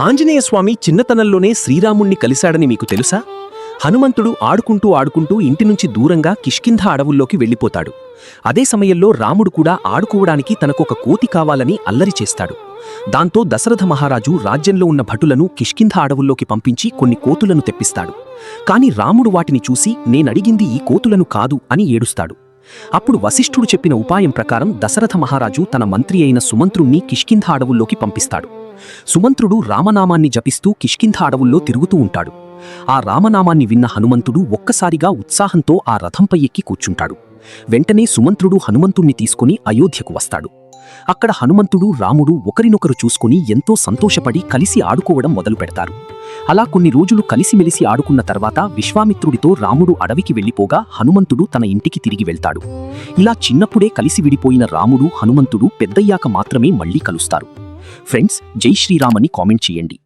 ఆంజనేయస్వామి చిన్నతనంలోనే శ్రీరాముణ్ణి కలిశాడని మీకు తెలుసా? హనుమంతుడు ఆడుకుంటూ ఇంటి నుంచి దూరంగా కిష్కింధ అడవుల్లోకి వెళ్ళిపోతాడు. అదే సమయంలో రాముడు కూడా ఆడుకోవడానికి తనకొక కోతి కావాలని అల్లరి చేస్తాడు. దాంతో దశరథ మహారాజు రాజ్యంలో ఉన్న భటులను కిష్కింధ అడవుల్లోకి పంపించి కొన్ని కోతులను తెప్పిస్తాడు. కాని రాముడు వాటిని చూసి నేనడిగింది ఈ కోతులను కాదు అని ఏడుస్తాడు. అప్పుడు వశిష్ఠుడు చెప్పిన ఉపాయం ప్రకారం దశరథ మహారాజు తన మంత్రి అయిన సుమంత్రుణ్ణి కిష్కింధ అడవుల్లోకి పంపిస్తాడు. సుమంత్రుడు రామనామాన్ని జపిస్తూ కిష్కింధ అడవుల్లో తిరుగుతూ ఉంటాడు. ఆ రామనామాన్ని విన్న హనుమంతుడు ఒక్కసారిగా ఉత్సాహంతో ఆ రథంపై ఎక్కి కూర్చుంటాడు. వెంటనే సుమంత్రుడు హనుమంతుణ్ణి తీసుకుని అయోధ్యకు వస్తాడు. అక్కడ హనుమంతుడు రాముడు ఒకరినొకరు చూసుకుని ఎంతో సంతోషపడి కలిసి ఆడుకోవడం మొదలుపెడతారు. అలా కొన్ని రోజులు కలిసిమెలిసి ఆడుకున్న తర్వాత విశ్వామిత్రుడితో రాముడు అడవికి వెళ్ళిపోగా హనుమంతుడు తన ఇంటికి తిరిగి వెళ్తాడు. ఇలా చిన్నప్పుడే కలిసి విడిపోయిన రాముడు హనుమంతుడు పెద్దయ్యాక మాత్రమే మళ్లీ కలుస్తారు. ఫ్రెండ్స్, జై శ్రీరామ్ అని కామెంట్ చేయండి.